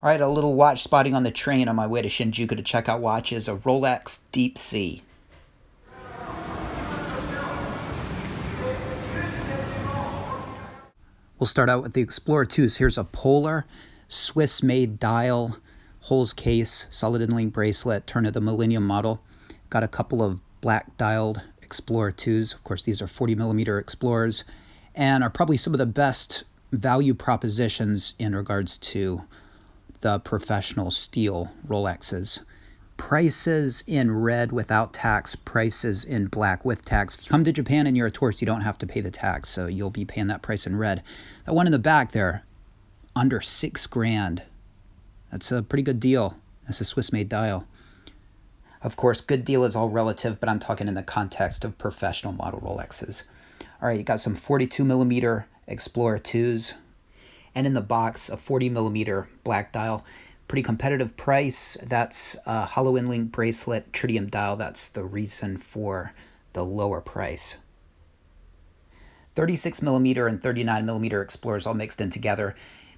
All right, a little watch spotting on the train on my way to Shinjuku to check out watches, a Rolex Deep Sea. We'll start out with the Explorer 2s. Here's a Polar, Swiss-made dial, holes case, solid inlay bracelet, turn of the Millennium model. Got a couple of black dialed Explorer 2s. Of course, these are 40mm Explorers and are probably some of the best value propositions in regards to the professional steel Rolexes. Prices in red without tax, prices in black with tax. If you come to Japan and you're a tourist, you don't have to pay the tax, so you'll be paying that price in red. That one in the back there, under $6,000. That's a pretty good deal. That's a Swiss-made dial. Of course, good deal is all relative, but I'm talking in the context of professional model Rolexes. All right, you got some 42mm Explorer 2s, and in the box, a 40mm black dial. Pretty competitive price. That's a hollow inlink bracelet, tritium dial. That's the reason for the lower price. 36mm and 39mm Explorers all mixed in together.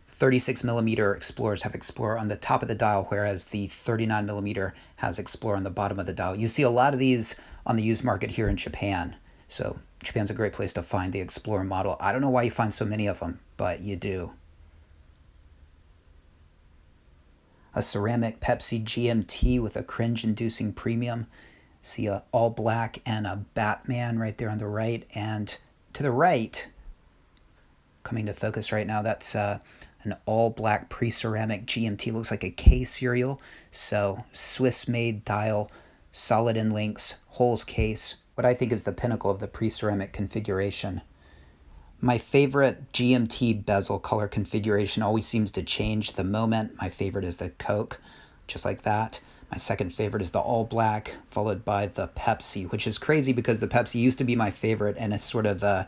36mm Explorers have Explorer on the top of the dial, whereas the 39mm has Explorer on the bottom of the dial. You see a lot of these on the used market here in Japan. So Japan's a great place to find the Explorer model. I don't know why you find so many of them, but you do. A ceramic Pepsi GMT with a cringe-inducing premium. See a all black and a Batman right there on the right. And to the right, coming to focus right now, that's an all black pre-ceramic GMT. Looks like a K serial. So Swiss-made dial, solid inlinks, holes case. What I think is the pinnacle of the pre-ceramic configuration. My favorite GMT bezel color configuration always seems to change the moment. My favorite is the Coke, just like that. My second favorite is the all black, followed by the Pepsi, which is crazy because the Pepsi used to be my favorite and it's sort of the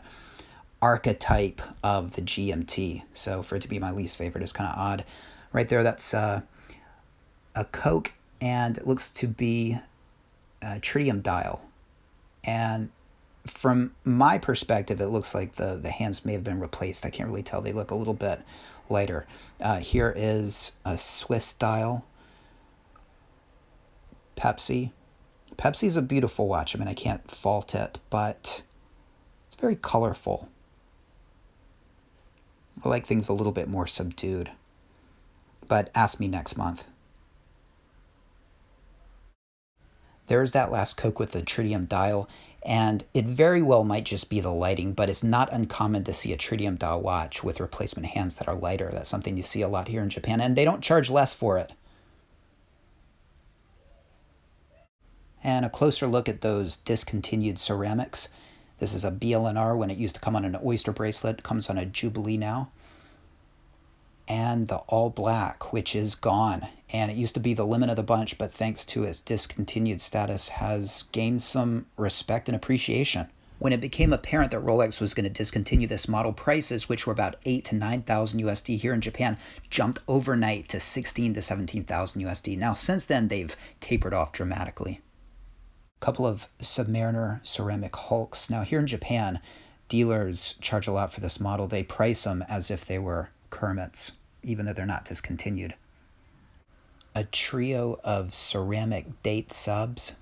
archetype of the GMT. So for it to be my least favorite is kind of odd. Right there, that's a Coke, and it looks to be a tritium dial. And from my perspective, it looks like the hands may have been replaced. I can't really tell. They look a little bit lighter. Here is a Swiss dial Pepsi. Pepsi's a beautiful watch. I mean, I can't fault it, but it's very colorful. I like things a little bit more subdued. But ask me next month. There's that last Coke with the tritium dial, and it very well might just be the lighting, but it's not uncommon to see a tritium dial watch with replacement hands that are lighter. That's something you see a lot here in Japan, and they don't charge less for it. And a closer look at those discontinued ceramics. This is a BLNR when it used to come on an oyster bracelet. It comes on a Jubilee now. And the all black, which is gone. And it used to be the limit of the bunch, but thanks to its discontinued status, has gained some respect and appreciation. When it became apparent that Rolex was going to discontinue this model, prices, which were about 8,000 to 9,000 USD here in Japan, jumped overnight to 16,000 to 17,000 USD. Now, since then, they've tapered off dramatically. A couple of Submariner ceramic Hulks. Now, here in Japan, dealers charge a lot for this model. They price them as if they were Kermits, even though they're not discontinued. A trio of ceramic date subs.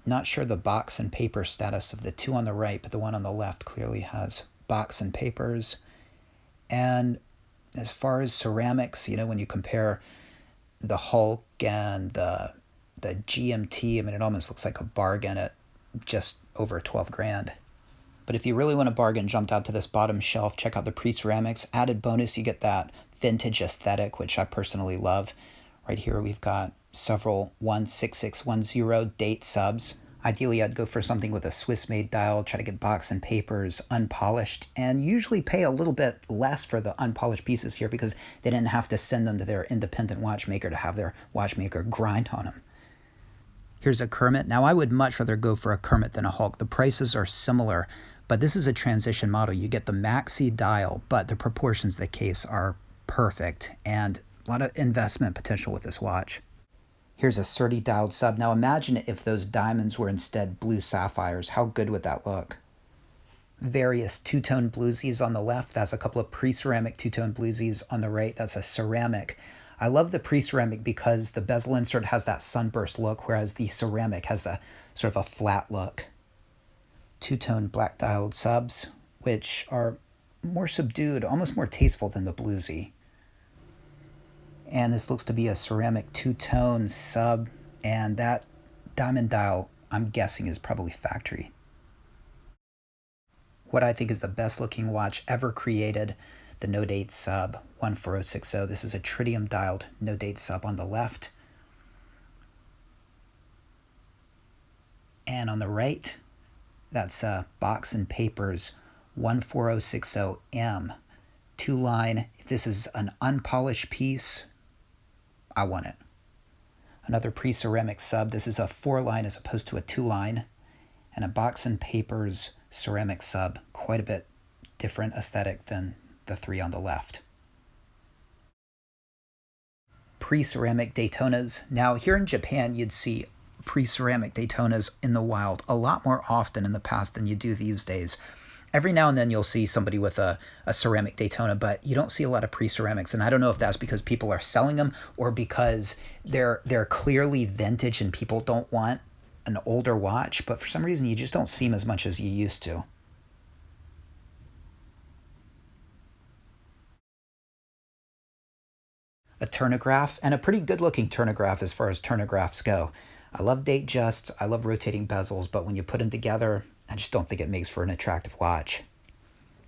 Not sure the box and paper status of the two on the right, but the one on the left clearly has box and papers. And as far as ceramics, you know, when you compare the Hulk and the GMT, I mean, it almost looks like a bargain at just over 12 grand. But if you really want a bargain, jump out to this bottom shelf, check out the pre-ceramics. Added bonus, you get that vintage aesthetic, which I personally love. Right here we've got several 16610 date subs. Ideally, I'd go for something with a Swiss-made dial, try to get box and papers, unpolished, and usually pay a little bit less for the unpolished pieces here because they didn't have to send them to their independent watchmaker to have their watchmaker grind on them. Here's a Kermit. Now, I would much rather go for a Kermit than a Hulk. The prices are similar, but this is a transition model. You get the maxi dial, but the proportions of the case are perfect and a lot of investment potential with this watch. Here's a 30 dialed sub. Now imagine if those diamonds were instead blue sapphires. How good would that look? various two-tone bluesies on the left. That's a couple of pre-ceramic two-tone bluesies on the right. That's a ceramic. I love the pre-ceramic because the bezel insert has that sunburst look, whereas the ceramic has a sort of a flat look. Two-tone black dialed subs, which are more subdued, almost more tasteful than the bluesy. And this looks to be a ceramic two-tone sub, and that diamond dial, I'm guessing, is probably factory. What I think is the best looking watch ever created, the no date sub 14060. This is a tritium dialed no date sub on the left. And on the right, that's Box and Papers 14060M. Two-line. If this is an unpolished piece, I want it. Another pre-ceramic sub. This is a 4-line as opposed to a 2-line. And a Box and Papers ceramic sub. Quite a bit different aesthetic than the 3 on the left. Pre-ceramic Daytonas. Now, here in Japan, you'd see pre-ceramic Daytonas in the wild a lot more often in the past than you do these days. Every now and then you'll see somebody with a ceramic Daytona, but you don't see a lot of pre-ceramics. And I don't know if that's because people are selling them or because they're clearly vintage and people don't want an older watch. But for some reason, you just don't see them as much as you used to. A chronograph, and a pretty good-looking chronograph as far as chronographs go. I love date justs, I love rotating bezels, but when you put them together, I just don't think it makes for an attractive watch.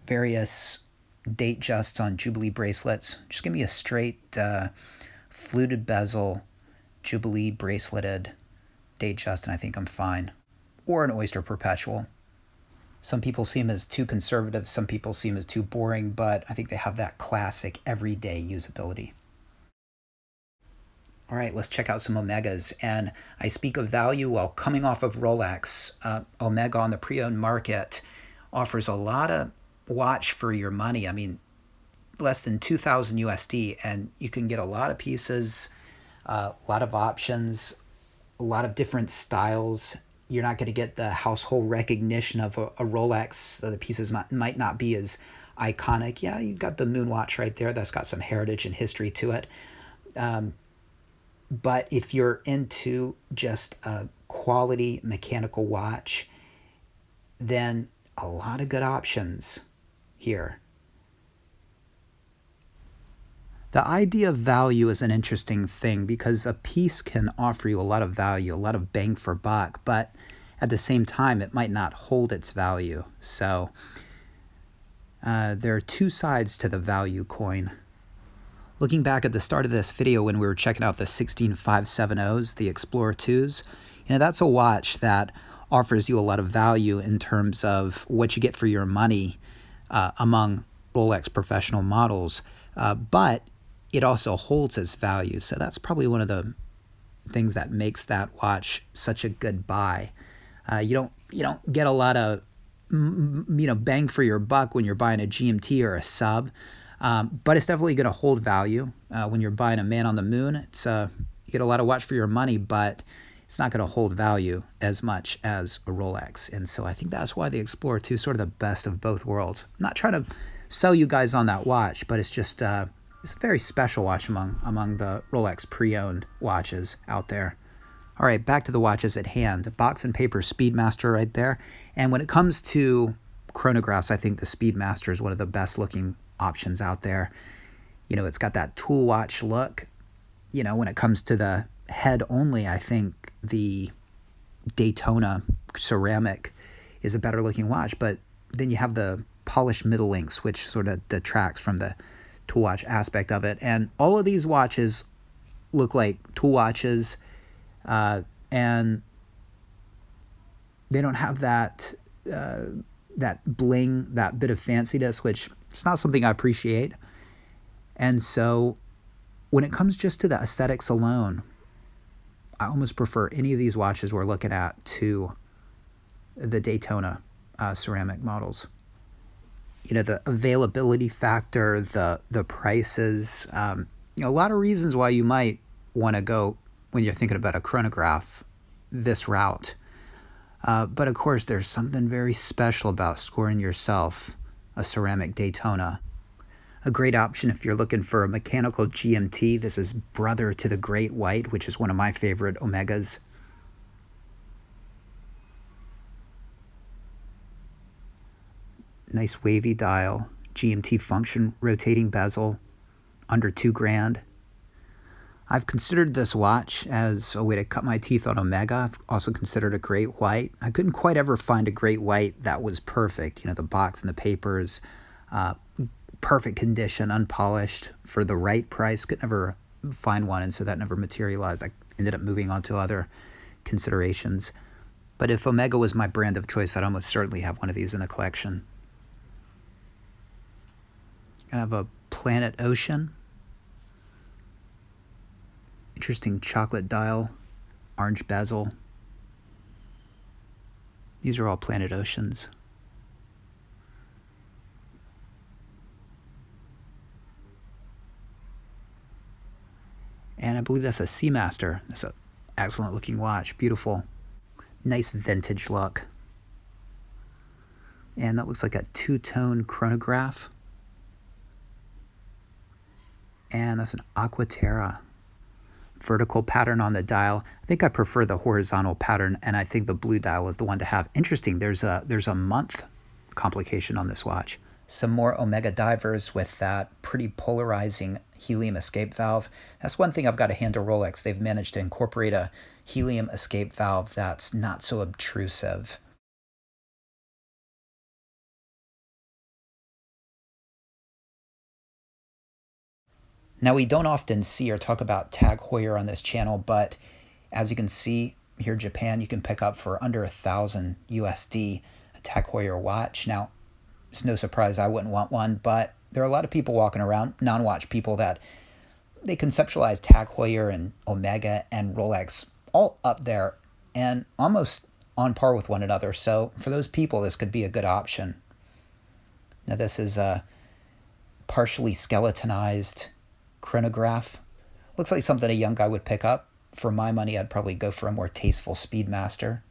Various date justs on Jubilee bracelets. Just give me a straight fluted bezel, Jubilee braceleted date just, and I think I'm fine. Or an Oyster Perpetual. Some people see them as too conservative, some people see them as too boring, but I think they have that classic everyday usability. All right, let's check out some Omegas. And I speak of value while coming off of Rolex. Omega on the pre-owned market offers a lot of watch for your money. I mean, less than 2,000 USD, and you can get a lot of pieces, a lot of options, a lot of different styles. You're not going to get the household recognition of a Rolex. The pieces might not be as iconic. Yeah, you've got the Moonwatch right there. That's got some heritage and history to it. But if you're into just a quality mechanical watch, then a lot of good options here. The idea of value is an interesting thing because a piece can offer you a lot of value, a lot of bang for buck, but at the same time, it might not hold its value. So there are two sides to the value coin. Looking back at the start of this video when we were checking out the 16570s, the Explorer 2s, that's a watch that offers you a lot of value in terms of what you get for your money among Rolex professional models, but it also holds its value. So that's probably one of the things that makes that watch such a good buy. You don't get a lot of bang for your buck when you're buying a GMT or a sub. But it's definitely going to hold value. When you're buying a Man on the Moon, you get a lot of watch for your money, but it's not going to hold value as much as a Rolex. And so I think that's why the Explorer 2 is sort of the best of both worlds. I'm not trying to sell you guys on that watch, but it's just it's a very special watch among the Rolex pre-owned watches out there. All right, back to the watches at hand. Box and Paper Speedmaster right there. And when it comes to chronographs, I think the Speedmaster is one of the best looking options out there. It's got that tool watch look. When it comes to the head only, I think the Daytona ceramic is a better looking watch, but then you have the polished middle links, which sort of detracts from the tool watch aspect of it. And all of these watches look like tool watches, and they don't have that bling, that bit of fanciness, which it's not something I appreciate. And so when it comes just to the aesthetics alone, I almost prefer any of these watches we're looking at to the Daytona ceramic models. The availability factor, the prices, a lot of reasons why you might want to go, when you're thinking about a chronograph, this route. But of course, there's something very special about scoring yourself a ceramic Daytona. A great option if you're looking for a mechanical GMT. This is brother to the Great White, which is one of my favorite Omegas. Nice wavy dial, GMT function, rotating bezel, under $2,000. I've considered this watch as a way to cut my teeth on Omega. I've also considered a Great White. I couldn't quite ever find a Great White that was perfect. You know, the box and the papers, perfect condition, unpolished, for the right price. Could never find one, and so that never materialized. I ended up moving on to other considerations. But if Omega was my brand of choice, I'd almost certainly have one of these in the collection. I have a Planet Ocean. Interesting chocolate dial, orange bezel. These are all Planet Oceans. And I believe that's a Seamaster. That's an excellent looking watch, beautiful. Nice vintage look. And that looks like a two-tone chronograph. And that's an Aquaterra. Vertical pattern on the dial. I think I prefer the horizontal pattern, and I think the blue dial is the one to have. Interesting, there's a month complication on this watch. Some more Omega divers with that pretty polarizing helium escape valve. That's one thing I've got to hand to Rolex. They've managed to incorporate a helium escape valve that's not so obtrusive. Now, we don't often see or talk about Tag Heuer on this channel, but as you can see here in Japan, you can pick up for under 1,000 USD a Tag Heuer watch. Now, it's no surprise I wouldn't want one, but there are a lot of people walking around, non-watch people, that they conceptualize Tag Heuer and Omega and Rolex all up there and almost on par with one another. So for those people, this could be a good option. Now, this is a partially skeletonized chronograph. Looks like something a young guy would pick up. For my money, I'd probably go for a more tasteful Speedmaster.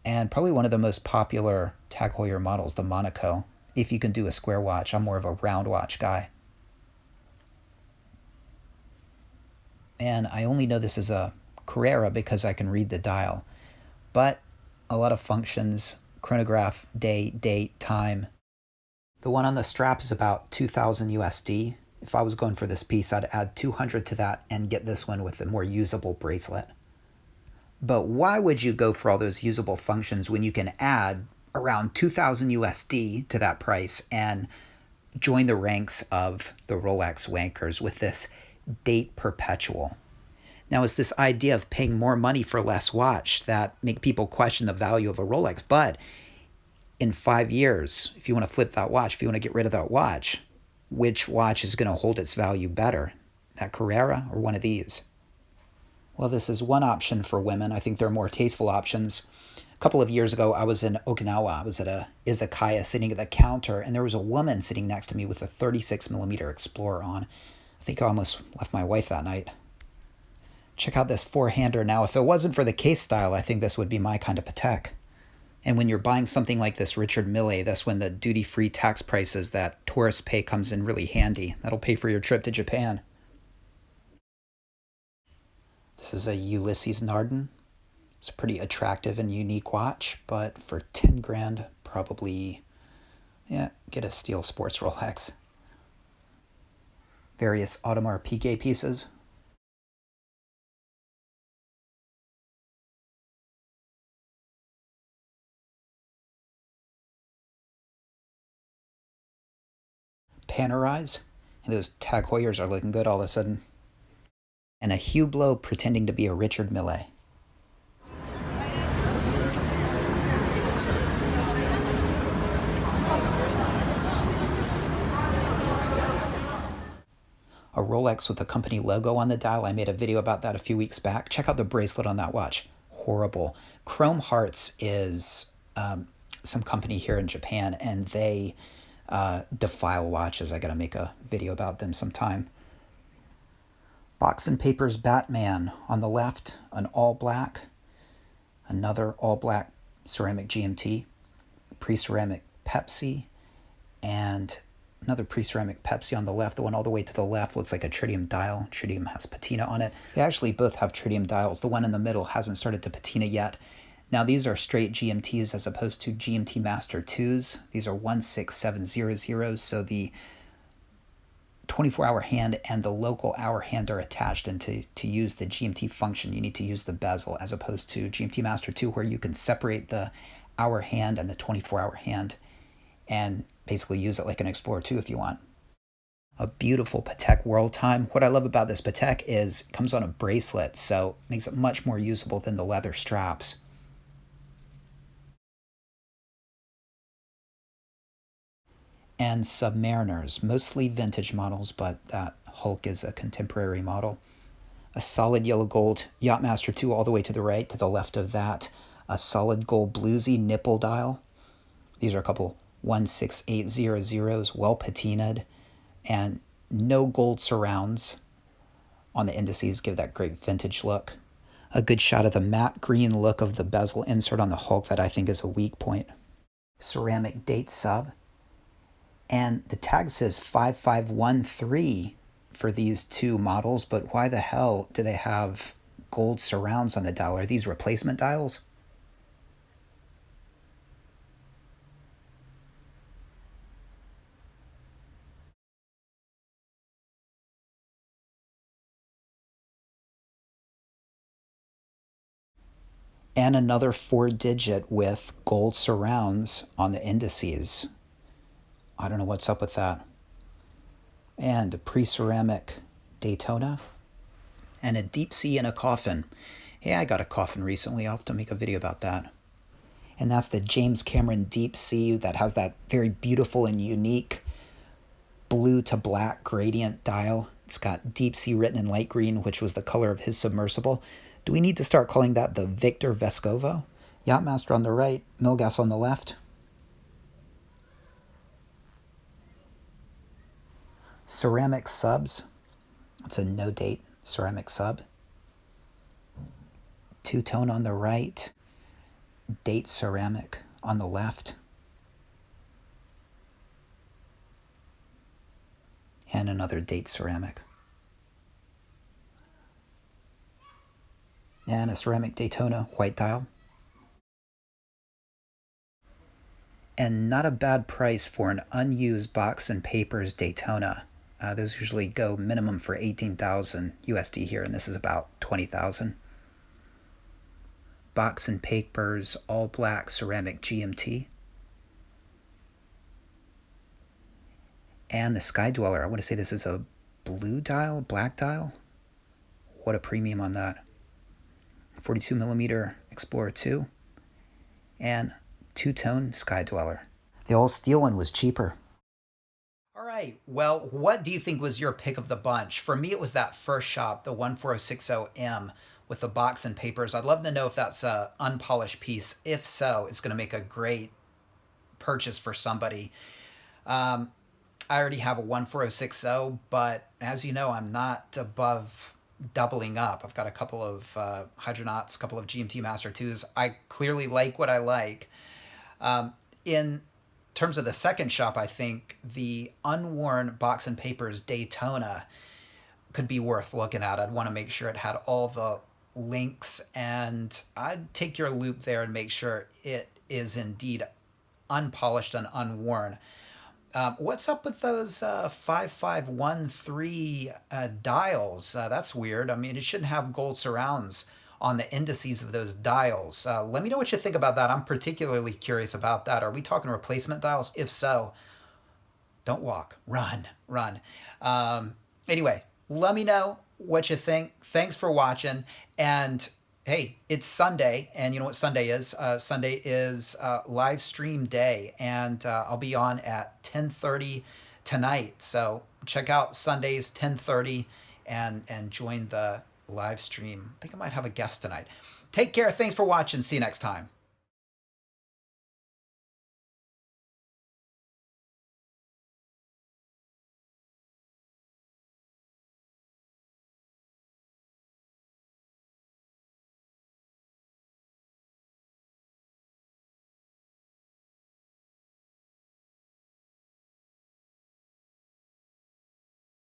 And probably one of the most popular Tag Heuer models, the Monaco. If you can do a square watch, I'm more of a round watch guy. And I only know this is a Carrera because I can read the dial. But a lot of functions, chronograph, day, date, time. The one on the strap is about 2,000 USD. If I was going for this piece, I'd add 200 to that and get this one with a more usable bracelet. But why would you go for all those usable functions when you can add around 2,000 USD to that price and join the ranks of the Rolex wankers with this date perpetual? Now, it's this idea of paying more money for less watch that make people question the value of a Rolex. But in 5 years, if you want to flip that watch, if you want to get rid of that watch, which watch is going to hold its value better? That Carrera or one of these? Well, this is one option for women. I think there are more tasteful options. A couple of years ago, I was in Okinawa. I was at a izakaya sitting at the counter, and there was a woman sitting next to me with a 36mm Explorer on. I think I almost left my wife that night. Check out this four-hander. Now, if it wasn't for the case style, I think this would be my kind of Patek. And when you're buying something like this Richard Mille, that's when the duty-free tax prices that tourists pay comes in really handy. That'll pay for your trip to Japan. This is a Ulysses Nardin. It's a pretty attractive and unique watch, but for 10 grand, probably, get a Steel Sports Rolex. Various Audemars Piguet pieces. Panerais. And those Tag Heuers are looking good all of a sudden. And a Hublot pretending to be a Richard Mille. A Rolex with a company logo on the dial. I made a video about that a few weeks back. Check out the bracelet on that watch. Horrible. Chrome Hearts is some company here in Japan, and they defile watches. I got to make a video about them sometime. Box and Papers Batman on the left, an all black, another all black ceramic GMT, pre-ceramic Pepsi, and another pre-ceramic Pepsi on the left. The one all the way to the left looks like a tritium dial. Tritium has patina on it. They actually both have tritium dials. The one in the middle hasn't started to patina yet. Now these are straight GMTs as opposed to GMT-Master 2s. These are 16700s, so the 24-hour hand and the local hour hand are attached, and to use the GMT function you need to use the bezel, as opposed to GMT-Master 2 where you can separate the hour hand and the 24-hour hand and basically use it like an Explorer 2 if you want. A beautiful Patek World Time. What I love about this Patek is it comes on a bracelet, so it makes it much more usable than the leather straps. And Submariners, mostly vintage models, but that Hulk is a contemporary model. A solid yellow gold Yachtmaster 2 all the way to the right. To the left of that, a solid gold bluesy nipple dial. These are a couple 16800s, well patinaed, and no gold surrounds on the indices give that great vintage look. A good shot of the matte green look of the bezel insert on the Hulk that I think is a weak point. Ceramic date sub. And the tag says 5513 for these two models, but why the hell do they have gold surrounds on the dial? Are these replacement dials? And another 4-digit with gold surrounds on the indices. I don't know what's up with that. And a pre-ceramic Daytona. And a deep sea in a coffin. Hey, I got a coffin recently. I'll have to make a video about that. And that's the James Cameron Deep Sea that has that very beautiful and unique blue to black gradient dial. It's got deep sea written in light green, which was the color of his submersible. Do we need to start calling that the Victor Vescovo? Yachtmaster on the right, Milgas on the left. Ceramic subs. It's a no date ceramic sub. Two-tone on the right. Date ceramic on the left. And another date ceramic. And a ceramic Daytona white dial. And not a bad price for an unused Box and Papers Daytona. Those usually go minimum for 18,000 USD here, and this is about 20,000. Box and Papers all black ceramic GMT. And the Sky Dweller, I want to say this is a blue dial, black dial. What a premium on that. 42mm Explorer 2 and two-tone Sky Dweller. The all steel one was cheaper. All right, well, what do you think was your pick of the bunch? For me, it was that first shop, the 14060M with the Box and Papers. I'd love to know if that's an unpolished piece. If so, it's going to make a great purchase for somebody. I already have a 14060, but as you know, I'm not above doubling up. I've got a couple of Hydronauts, a couple of GMT-Master 2s. I clearly like what I like. In terms of the second shop, I think the unworn Box and Papers Daytona could be worth looking at. I'd want to make sure it had all the links, and I'd take your loop there and make sure it is indeed unpolished and unworn. What's up with those 5513 dials? That's weird. I mean, it shouldn't have gold surrounds on the indices of those dials. Let me know what you think about that. I'm particularly curious about that. Are we talking replacement dials? If so, don't walk, run. Anyway, let me know what you think. Thanks for watching. And hey, it's Sunday, and you know what Sunday is? Sunday is live stream day, and I'll be on at 10:30 tonight. So check out Sundays 10:30 and join the live stream. I think I might have a guest tonight. Take care. Thanks for watching. See you next time.